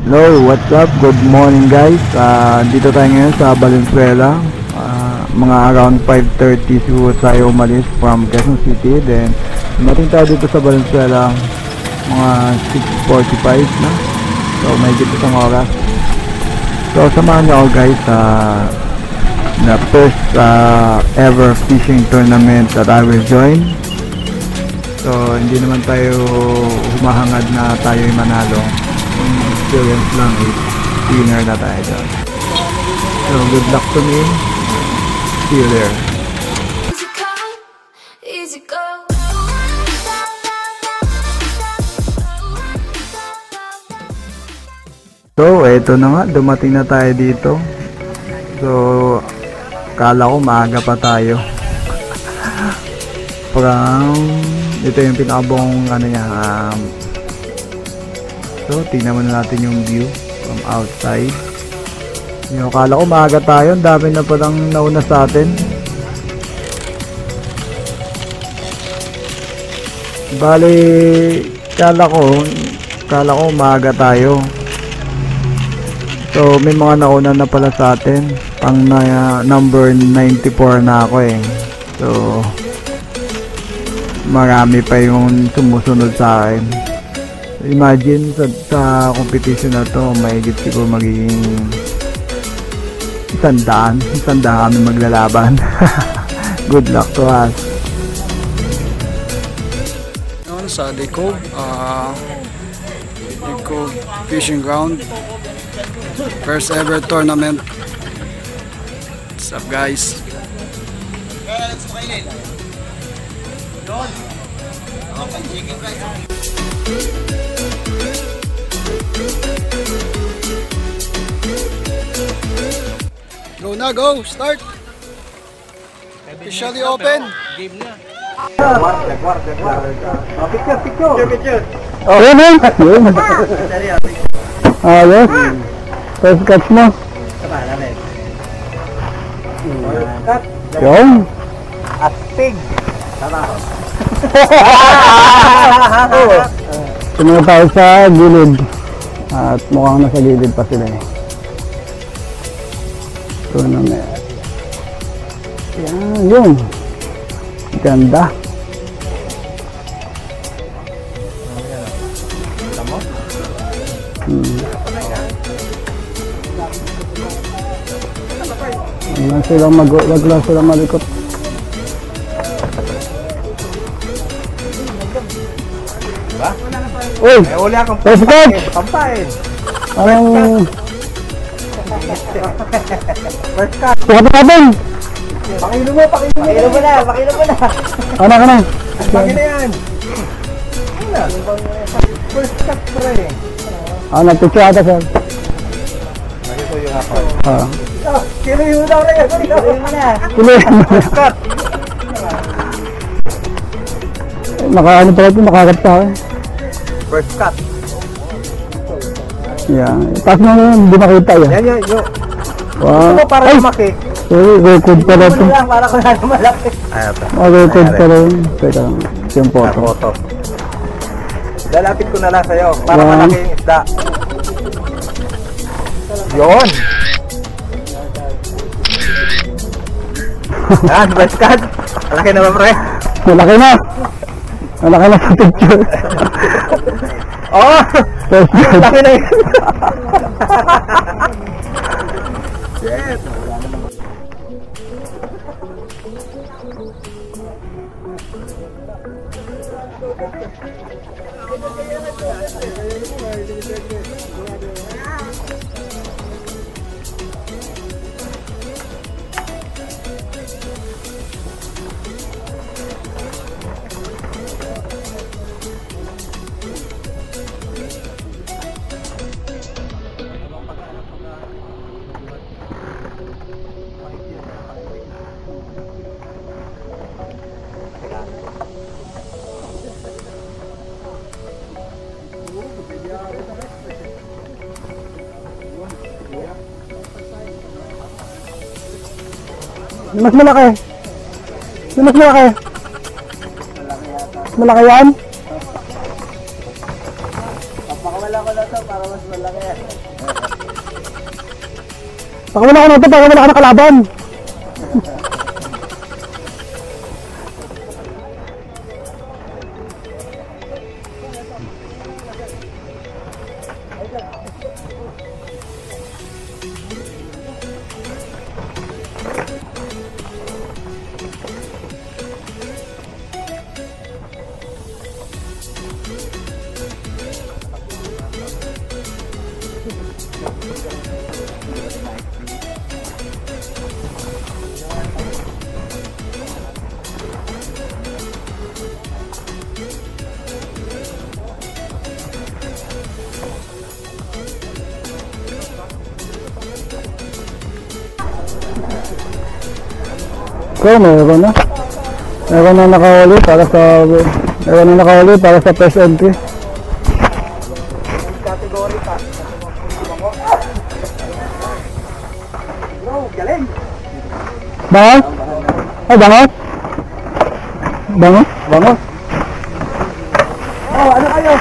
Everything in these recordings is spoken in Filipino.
Hello, what's up? Good morning guys. Dito tayo ngayon sa Valenzuela. Mga around 5:30 siguro tayo umalis from Quezon City. Then dumating tayo dito sa Valenzuela mga 6:45 na. So may dito isang oras. So samahan niyo ako guys sa the first ever fishing tournament that I will join. So hindi naman tayo humahangad na tayo ay manalo. Experience lang, winner na tayo dyan. So good luck to me. See you there. So eto na nga, dumating na tayo dito. So kala ko maaga pa tayo. Parang ito yung pinakabong ano niya. So tingnan muna natin yung view from outside. Yung akala ko maaga tayo, ang dami na palang nauna sa atin. Bali kala ko maaga tayo. So may mga nauna na pala sa atin. Pang number 94 na ako eh. So marami pa yung sumusunod sa akin. Imagine sa competition na to, mahigit siguro magiging 100 kami maglalaban. Good luck to us. Noon sa Decove Fishing Ground, first ever tournament. What's up guys? Go na, go! Start! Officially open! Game na. Picture. Oh, yun. Yes. First catch mo. Yung? Astig. Tumingin tayo sa gilid. At mukhang nasa gilid pa sila eh. Ito naman. Yan, yun. Ganda. Wag lang silang malikot. Diba? Uy! May uli akong pampain. Parang... First cut. Sukat natin! Pakilo mo na. Ano ka na? Pakilo na yan. First cut pre. Nagpicture ata sir. Nakito yung ako. Kilo yung daw na yan. Kilo yun. First cut. Nakaano pala ito, nakakat pa ako. First cut. Yan. Tapos na yun, hindi makita yan. Yan. Wow. Gusto mo para lumaki? Sorry, record pala ito. Para ko na malaki. Record pala yun. Teka lang, yung photo. Photo. Lalapit ko na lang sa'yo para Wow. malaki yung isda. Yun! Yan, first cut. Malaki na ba pre? Malaki na! Malaki na sa picture. Oh! Malaki na yun. Shit! Mas malaki. Mas malaki. Malaki yan? Baka wala ko Pakawala ko na ito, pakawala ka na kalaban. So, meron na nakahuli para sa first entry. Category pa. Bro, galing. Bangos? Ay, bangos? Bangos? Oh, ano kayo?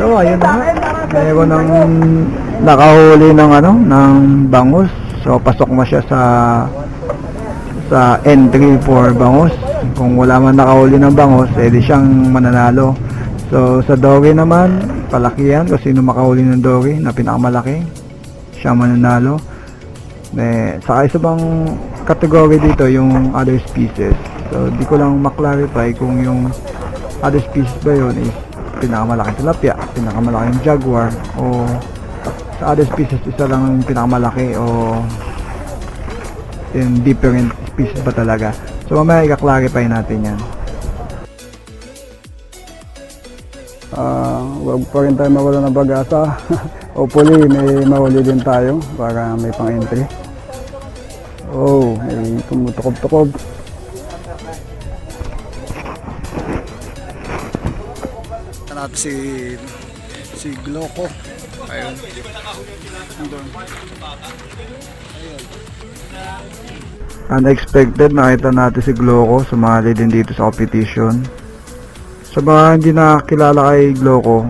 So ayun na nga. Meron ng nakahuli ng ng bangus. So pasok mo siya sa entry for bangus. Kung wala man nakahuli ng bangus, edi siyang mananalo. So sa dory naman, palaki yan. Kung sino makahuli ng dory na pinakamalaki, siya mananalo. Saka isa bang category dito yung other species. So di ko lang maklarify kung yung other species ba yun is pinakamalaking tilapia, pinakamalaking jaguar, o sa other species isa lang yung pinakamalaki, o in different species ba talaga. So mamaya i-clarify natin yan. Wag pa rin tayo mawala ng pag-asa. Hopefully may mahuli din tayo para may pang-entry. Oh, may tumutukob-tukob. Natin si Gloco. Ayun. Andun. Unexpected, nakita natin si Gloco sumali din dito sa competition. Sa mga hindi nakakilala kay Gloco,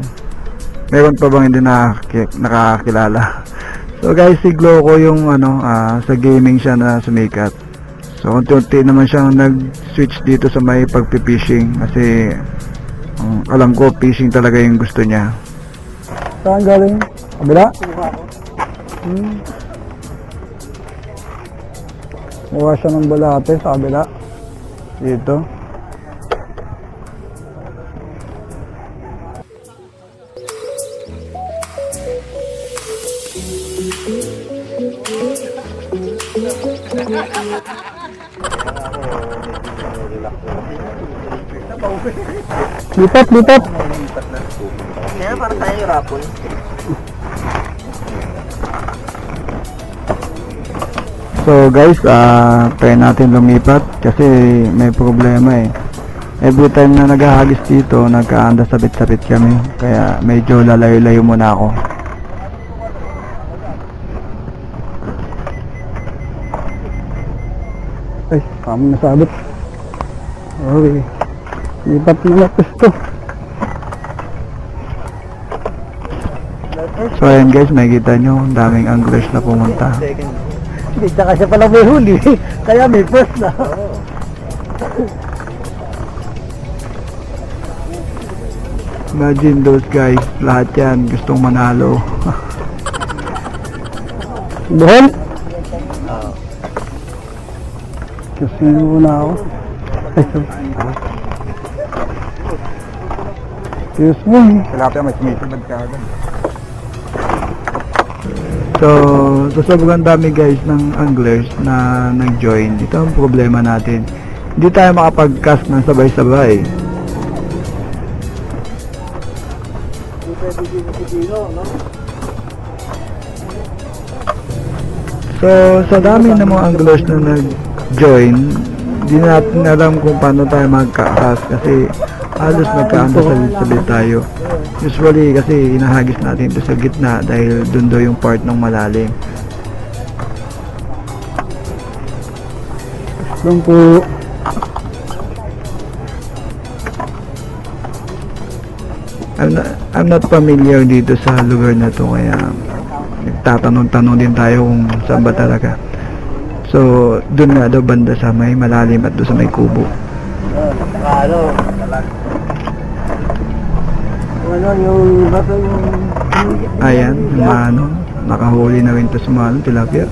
meron pa bang hindi nakakilala? So guys, si Gloco yung sa gaming siya na sumikat. So unti-unti naman siyang nag-switch dito sa may pagpipishing kasi alam ko fishing talaga yung gusto niya. Saan galing? Kabila? Mukha siya ng balate sa kabila. Dito. Lipat. Kaya para tayo rapon. So guys, try natin lumipat kasi may problema eh. Every time na naghahagis dito, nagkaanda sabit-sabit kami. Kaya medyo lalayo-layo muna ako. Ay, kami nasabit. Okay. Lipat na pwesto. So ayan guys, makikita nyo, ang daming anglers na pumunta. Hindi, tsaka siya pala may huli. Kaya may first na. Imagine those guys, lahat yan gustong manalo. Buhol? Kasi muna ako. Excuse me. Tilapia may sumisunod ka agad. So sobrang dami guys ng anglers na nag-join. Ito ang problema natin. Hindi tayo makapag-cast ng sabay-sabay. So sa dami ng mga anglers na nag-join, hindi natin alam kung paano tayo mag-cast kasi halos magkaanda-sabit tayo. Usually kasi inahagis natin ito sa gitna dahil dun daw yung part ng malalim. Doon po. I'm not familiar dito sa lugar na to, kaya nagtatanong-tanong din tayo kung saan ba talaga. So, dun nga daw banda sa may malalim at doon sa may kubo. Ano? Ano yung bato yung... Ayan, ano, nakahuli na rin to sa mga tilapia.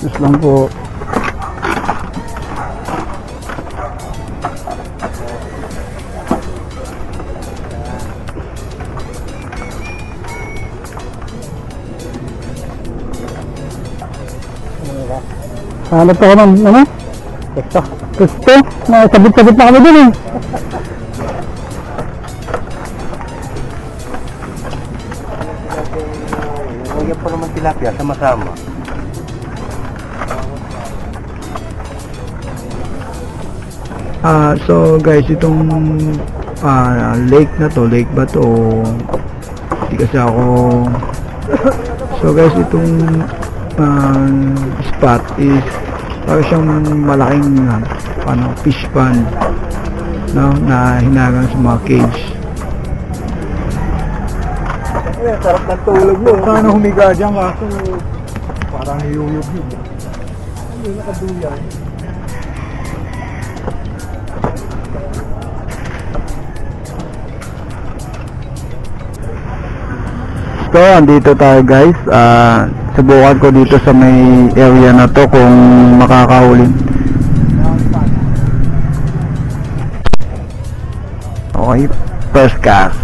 Just lang po. Hanap ako ng ano? Gusto. Gusto? Sabit-sabit na kami dun eh. Huwag pa naman tilapia, sama-sama. So guys, itong lake na to, lake ba to? Hindi kasi ako. So guys, itong spot is para siyang malaking fish pond, no, na hinagang sa mga cage. Sarap ng tulog mo. Sana humiga dyan kaso parang niyuyog yun. Hindi nakaduyan. So, andito tayo guys. Subukan ko dito sa may area na to kung makakahuli. Okay, first cast.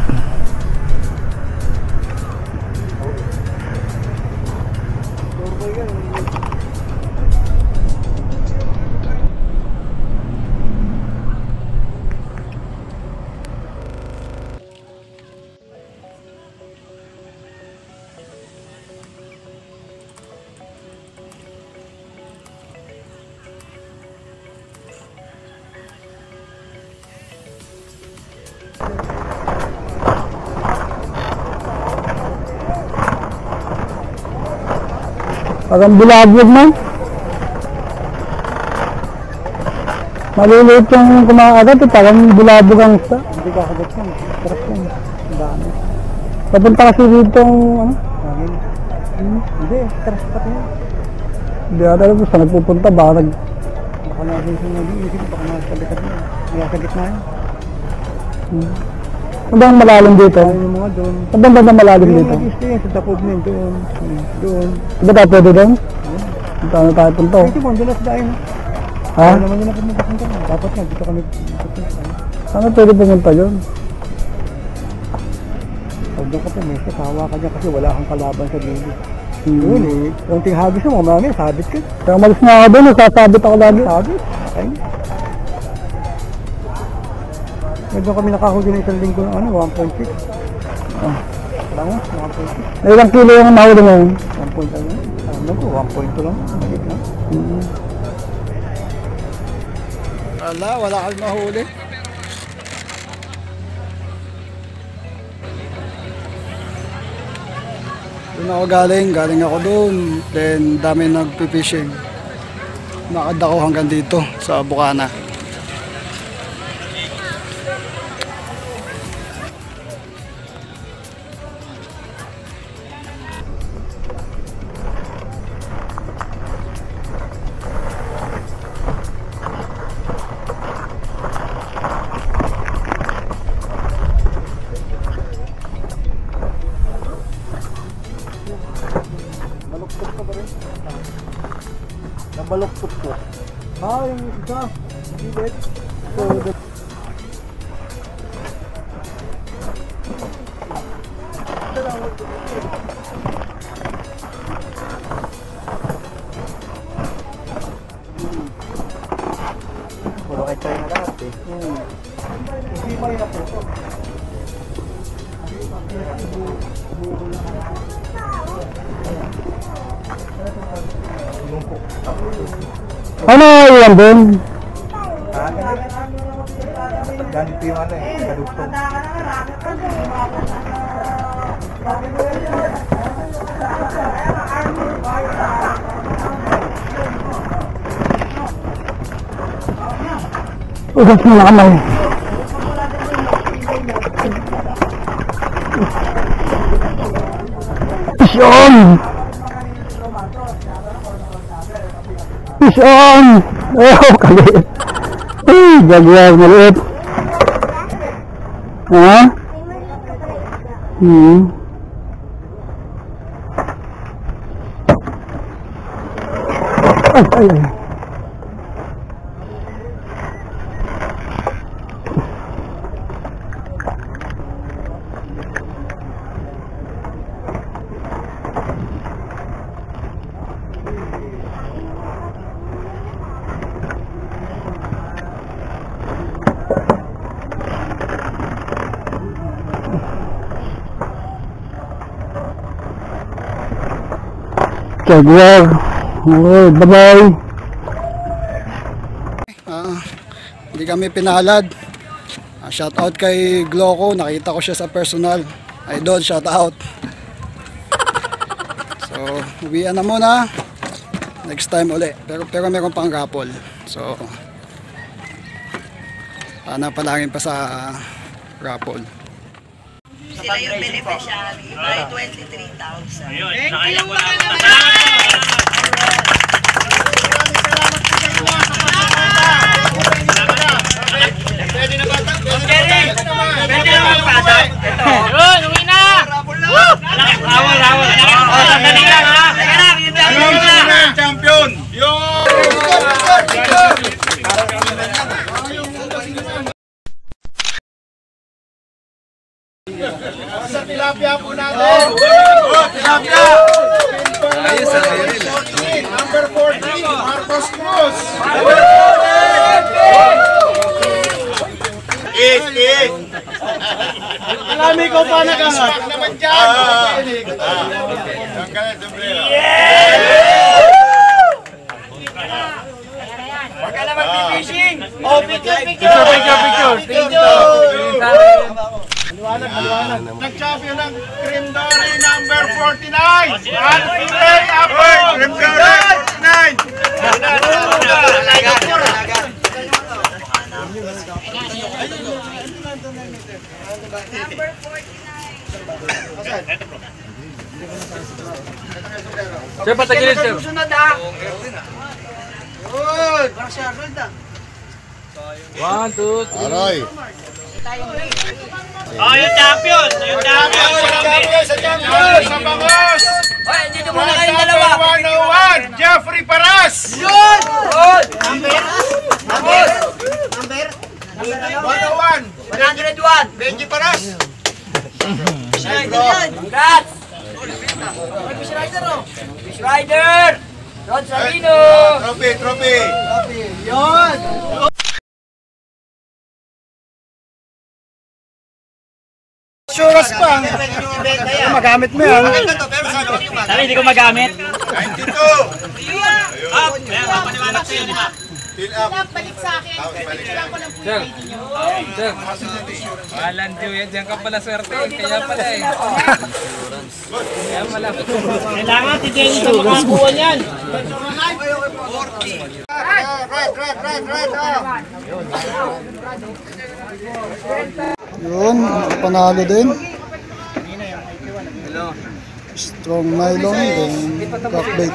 Parang bilabog man. Maliliit yung kumakagat eh, parang bilabog ang isa. Hindi kakagat yan. Sarap yan. Ang dami. Papunta kasi dito yung ano? Hindi, stress pa tayo. Hindi ata alam ko saan nagpupunta. Baka natin siya nag-iisip. Baka nasa likod niya. Kaya sa gitna yun. Ano bang malalim dito? Yung mga doon. Ano bang malalim dito? Yung mag-stay sa tapog niya doon. Doon. Ba tayo pwede doon? Punta na tayo punta. Dito mo, doon na sa dahin. Ha? Ano naman yun na pumunta. Dapat nga, dito kami. Ano pwede pumunta yun? Pag doon ka po, may kasawa ka dyan kasi wala kang kalaban sa dulo. Yun eh. Kunting hagis mo, mamaya, sabit ka. Kaya malis na ako doon, nasasabit ako lagi. Sabit? Okay. Medyo kami nakahuli na isang linggo ng 1.6. Lango, 1.6. Ilang kilo yung nahuli ngayon? 1.2 lang. Ano ko, 1.2 lang. Maliit lang. Wala kang mahuli. Doon ako galing ako doon. Then dami nagpipishing. Nakad ako hanggang dito sa Bukana. Nabaloktot ko. Yung isa. Bilet. So, Puro kay try na lahat eh. hindi may na po. Ano yan din? Ganito yung ano eh, kadugtong. Ugas mo na kamay. Fish on! Fish on! Oh, kalit. Ay, jaguar maliit. Ha? Ay, ay, ay. Jaguar. Okay, bye-bye. Hindi kami pinalad. Shout out kay Gloco, nakita ko siya sa personal. Idol, shout out. So, uwian na muna. Next time uli. Pero meron pang raffle. So, palangin pa sa raffle. Sila yung beneficiary by 23,000. Ayun, sakaya po namin. Pwede na bata? Pwede na magpasa? Ito. Yun, uwi na! Rawal. Sandali lang ha! Teka lang, yung champion! Sa tilapia po natin! Tilapia! Ayos ang number 14, Marcos Cruz! Eat! Alami ko pa nag-angat! Naman dyan! Ang galit, sombrero! Huwag ka na mag-fishing! Oh, picture! Nag-champion ng Cream Dory number 49! Alfred Apple! Cream Dory 49! Number 49. Sir, patagilid sir. Susunod ha. One, two, three. Aroy! Oh, yung champion! Sa champion! Sa bangos! Hoy, dito muna kayong dalawa. 101! Jeffrey Paras! Yun! Number? 101! 101. Benji Paras! Congrats! Fish Rider oh! Fish Rider! Rod Salino! Trophy! Yun! Suras pa. Magamit mo yan. Sabi, hindi ko magamit. 92! Up! Kaya papaniwanag sa'yo, di ba? Fill up! Balik sa akin. Picturean ko lang po Sir. yung page niyo. Sir. Alan Diyo, diyan ka pala swerte. Kaya pala eh. Kaya pala. Kailangan si Jenny sa makakuha niyan. Yun, panalo din. Strong nylon, then crackbait.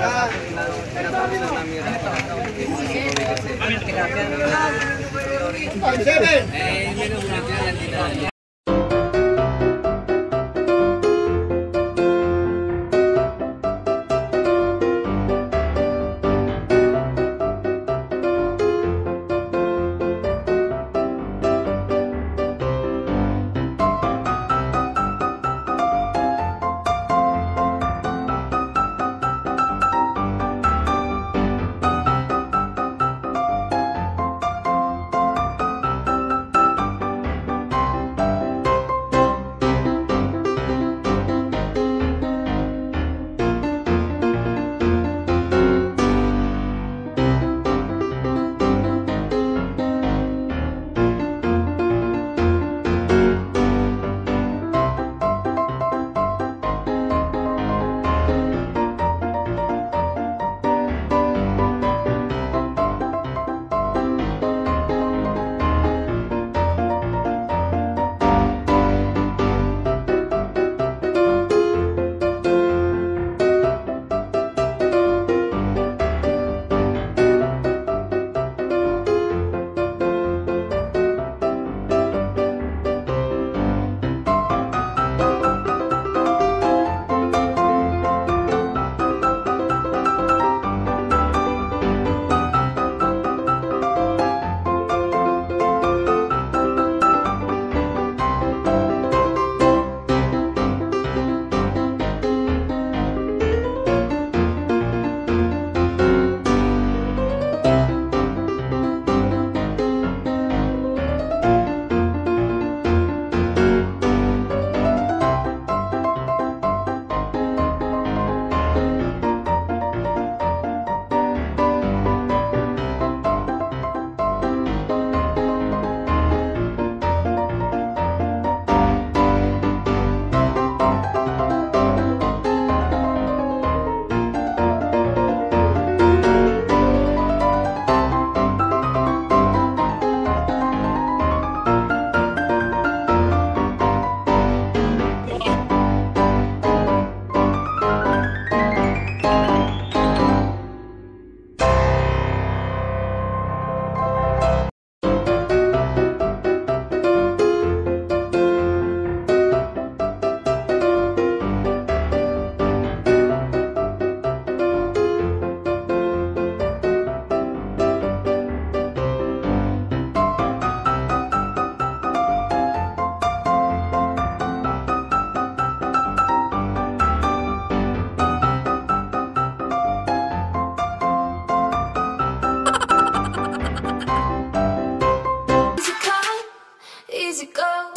Easy go.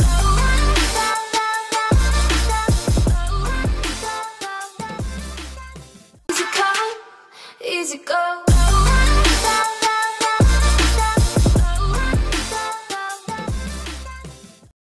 Easy come, easy go.